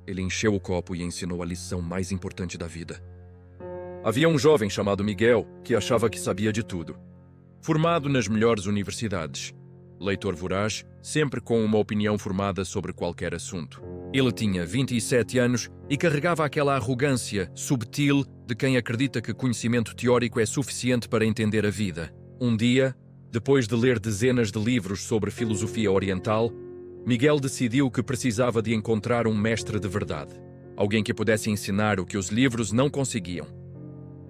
ele encheu o copo e ensinou a lição mais importante da vida. Havia um jovem chamado Miguel que achava que sabia de tudo. Formado nas melhores universidades. Leitor voraz, sempre com uma opinião formada sobre qualquer assunto. Ele tinha 27 anos e carregava aquela arrogância subtil de quem acredita que conhecimento teórico é suficiente para entender a vida. Um dia, depois de ler dezenas de livros sobre filosofia oriental, Miguel decidiu que precisava de encontrar um mestre de verdade. Alguém que pudesse ensinar o que os livros não conseguiam.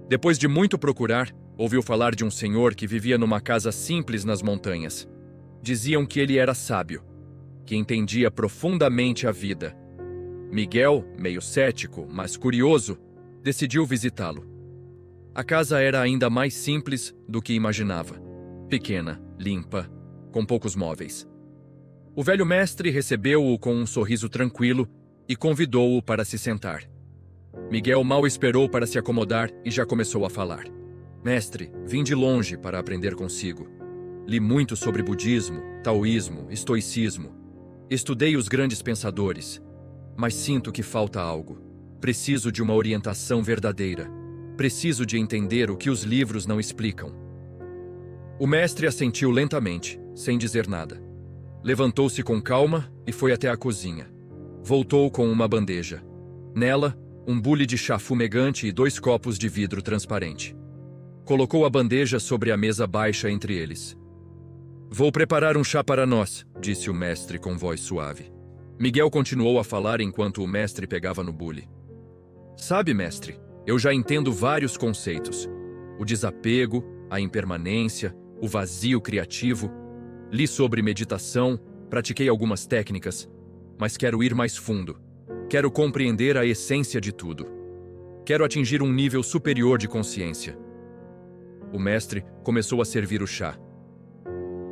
Depois de muito procurar, ouviu falar de um senhor que vivia numa casa simples nas montanhas. Diziam que ele era sábio, que entendia profundamente a vida. Miguel, meio cético, mas curioso, decidiu visitá-lo. A casa era ainda mais simples do que imaginava. Pequena, limpa, com poucos móveis. O velho mestre recebeu-o com um sorriso tranquilo e convidou-o para se sentar. Miguel mal esperou para se acomodar e já começou a falar. Mestre, vim de longe para aprender consigo. Li muito sobre budismo, taoísmo, estoicismo. Estudei os grandes pensadores, mas sinto que falta algo. Preciso de uma orientação verdadeira. Preciso de entender o que os livros não explicam. O mestre assentiu lentamente, sem dizer nada. Levantou-se com calma e foi até a cozinha. Voltou com uma bandeja. Nela, um bule de chá fumegante e 2 copos de vidro transparente. Colocou a bandeja sobre a mesa baixa entre eles. Vou preparar um chá para nós, disse o mestre com voz suave. Miguel continuou a falar enquanto o mestre pegava no bule. Sabe, mestre, eu já entendo vários conceitos. O desapego, a impermanência, o vazio criativo. Li sobre meditação, pratiquei algumas técnicas, mas quero ir mais fundo. Quero compreender a essência de tudo. Quero atingir um nível superior de consciência. O mestre começou a servir o chá.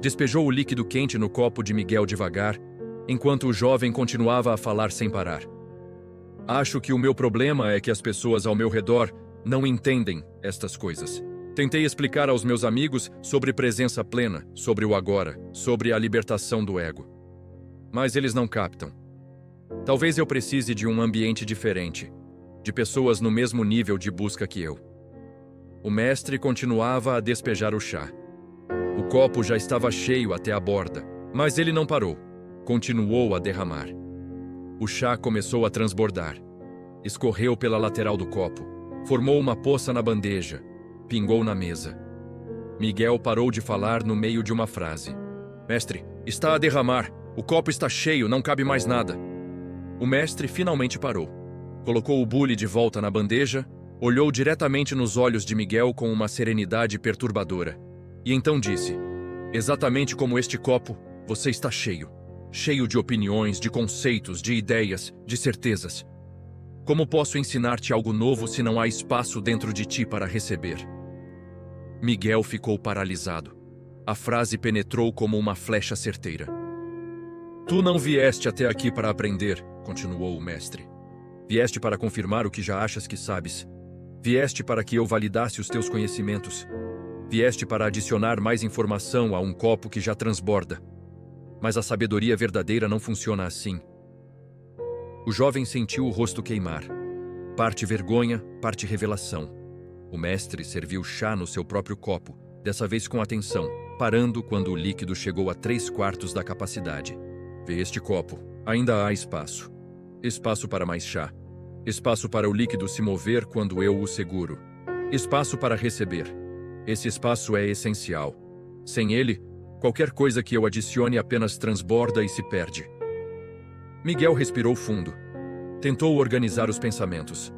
Despejou o líquido quente no copo de Miguel devagar, enquanto o jovem continuava a falar sem parar. Acho que o meu problema é que as pessoas ao meu redor não entendem estas coisas. Tentei explicar aos meus amigos sobre presença plena, sobre o agora, sobre a libertação do ego. Mas eles não captam. Talvez eu precise de um ambiente diferente, de pessoas no mesmo nível de busca que eu. O mestre continuava a despejar o chá. O copo já estava cheio até a borda, mas ele não parou. Continuou a derramar. O chá começou a transbordar. Escorreu pela lateral do copo, formou uma poça na bandeja, pingou na mesa. Miguel parou de falar no meio de uma frase. Mestre, está a derramar. O copo está cheio, não cabe mais nada. O mestre finalmente parou. Colocou o bule de volta na bandeja, olhou diretamente nos olhos de Miguel com uma serenidade perturbadora. E então disse, exatamente como este copo, você está cheio. Cheio de opiniões, de conceitos, de ideias, de certezas. Como posso ensinar-te algo novo se não há espaço dentro de ti para receber? Miguel ficou paralisado. A frase penetrou como uma flecha certeira. Tu não vieste até aqui para aprender, continuou o mestre. Vieste para confirmar o que já achas que sabes. Vieste para que eu validasse os teus conhecimentos. Vieste para adicionar mais informação a um copo que já transborda. Mas a sabedoria verdadeira não funciona assim. O jovem sentiu o rosto queimar. Parte vergonha, parte revelação. O mestre serviu chá no seu próprio copo, dessa vez com atenção, parando quando o líquido chegou a 3/4 da capacidade. Vê este copo. Ainda há espaço. Espaço para mais chá. Espaço para o líquido se mover quando eu o seguro. Espaço para receber. Esse espaço é essencial. Sem ele, qualquer coisa que eu adicione apenas transborda e se perde. Miguel respirou fundo. Tentou organizar os pensamentos.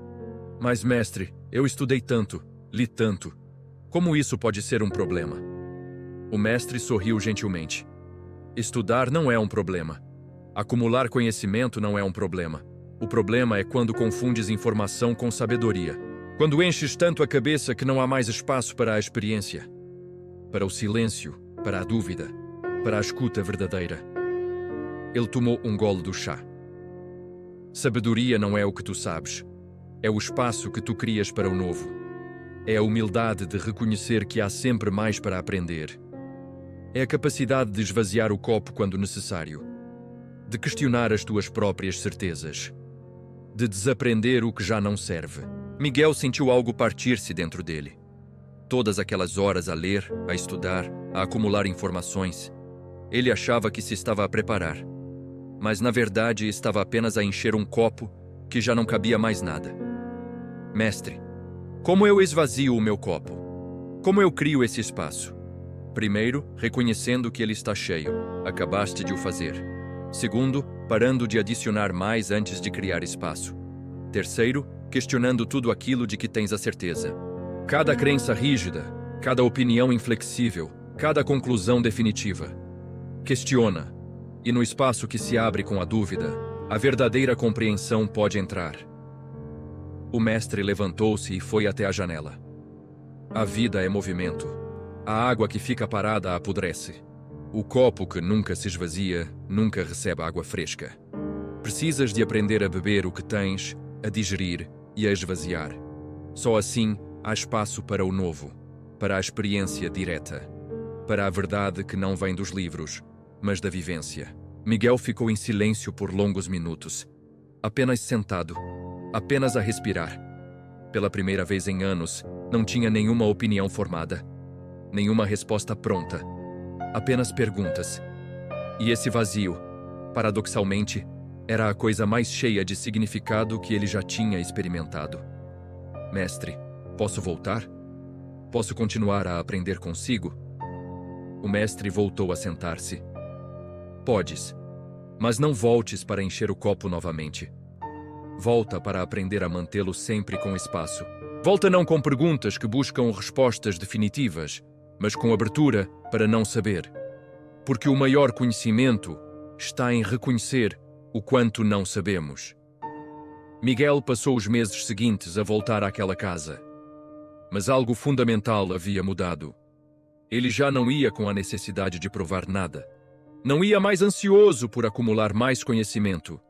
Mas, mestre, eu estudei tanto, li tanto. Como isso pode ser um problema? O mestre sorriu gentilmente. Estudar não é um problema. Acumular conhecimento não é um problema. O problema é quando confundes informação com sabedoria. Quando enches tanto a cabeça que não há mais espaço para a experiência, para o silêncio, para a dúvida, para a escuta verdadeira. Ele tomou um gole do chá. Sabedoria não é o que tu sabes. É o espaço que tu crias para o novo. É a humildade de reconhecer que há sempre mais para aprender. É a capacidade de esvaziar o copo quando necessário. De questionar as tuas próprias certezas. de desaprender o que já não serve. Miguel sentiu algo partir-se dentro dele. Todas aquelas horas a ler, a estudar, a acumular informações, ele achava que se estava a preparar. Mas, na verdade, estava apenas a encher um copo que já não cabia mais nada. Mestre, como eu esvazio o meu copo? Como eu crio esse espaço? Primeiro, reconhecendo que ele está cheio. Acabaste de o fazer. Segundo, parando de adicionar mais antes de criar espaço. Terceiro, questionando tudo aquilo de que tens a certeza. Cada crença rígida, cada opinião inflexível, cada conclusão definitiva. Questiona, e no espaço que se abre com a dúvida, a verdadeira compreensão pode entrar. O mestre levantou-se e foi até a janela. A vida é movimento. A água que fica parada apodrece. O copo que nunca se esvazia, nunca recebe água fresca. Precisas de aprender a beber o que tens, a digerir e a esvaziar. Só assim há espaço para o novo, para a experiência direta, para a verdade que não vem dos livros, mas da vivência. Miguel ficou em silêncio por longos minutos, apenas sentado, apenas a respirar. Pela primeira vez em anos, não tinha nenhuma opinião formada, nenhuma resposta pronta, apenas perguntas. E esse vazio, paradoxalmente, era a coisa mais cheia de significado que ele já tinha experimentado. Mestre, posso voltar? Posso continuar a aprender consigo? O mestre voltou a sentar-se. Podes, mas não voltes para encher o copo novamente. Volta para aprender a mantê-lo sempre com espaço. Volta não com perguntas que buscam respostas definitivas, mas com abertura para não saber. Porque o maior conhecimento está em reconhecer o quanto não sabemos. Miguel passou os meses seguintes a voltar àquela casa. Mas algo fundamental havia mudado. Ele já não ia com a necessidade de provar nada. Não ia mais ansioso por acumular mais conhecimento.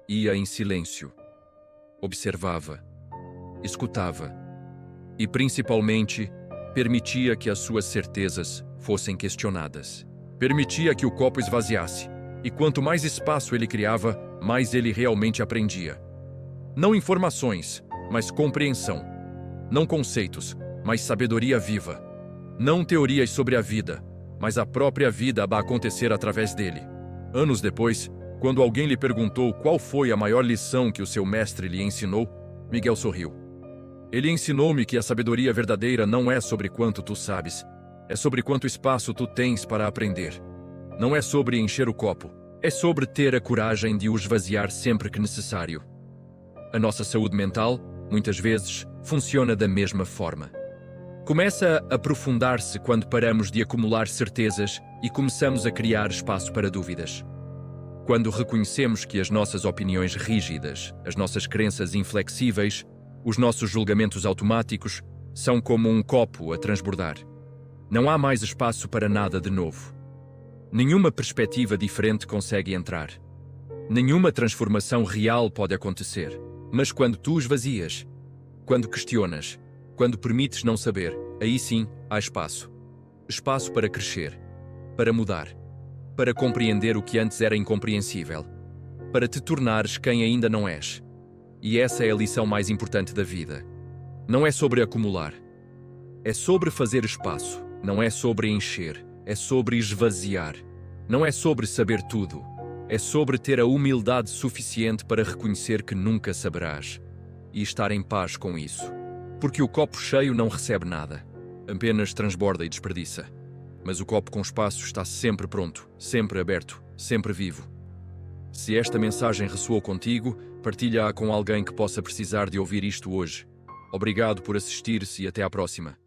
Ia em silêncio. Observava. Escutava. E, principalmente, permitia que as suas certezas fossem questionadas. Permitia que o copo esvaziasse. E quanto mais espaço ele criava, mais ele realmente aprendia. Não informações, mas compreensão. Não conceitos, mas sabedoria viva. Não teorias sobre a vida, mas a própria vida a acontecer através dele. Anos depois, quando alguém lhe perguntou qual foi a maior lição que o seu mestre lhe ensinou, Miguel sorriu. Ele ensinou-me que a sabedoria verdadeira não é sobre quanto tu sabes, é sobre quanto espaço tu tens para aprender. Não é sobre encher o copo, é sobre ter a coragem de o esvaziar sempre que necessário. A nossa saúde mental, muitas vezes, funciona da mesma forma. Começa a aprofundar-se quando paramos de acumular certezas e começamos a criar espaço para dúvidas. Quando reconhecemos que as nossas opiniões rígidas, as nossas crenças inflexíveis, os nossos julgamentos automáticos, são como um copo a transbordar. Não há mais espaço para nada de novo. Nenhuma perspectiva diferente consegue entrar. Nenhuma transformação real pode acontecer. Mas quando tu esvazias, quando questionas, quando permites não saber, aí sim há espaço. Espaço para crescer, para mudar, para compreender o que antes era incompreensível, para te tornares quem ainda não és. E essa é a lição mais importante da vida. Não é sobre acumular. É sobre fazer espaço. Não é sobre encher. É sobre esvaziar. Não é sobre saber tudo. É sobre ter a humildade suficiente para reconhecer que nunca saberás. E estar em paz com isso. Porque o copo cheio não recebe nada. Apenas transborda e desperdiça. Mas o copo com espaço está sempre pronto, sempre aberto, sempre vivo. Se esta mensagem ressoou contigo, partilha-a com alguém que possa precisar de ouvir isto hoje. Obrigado por assistir-se e até à próxima.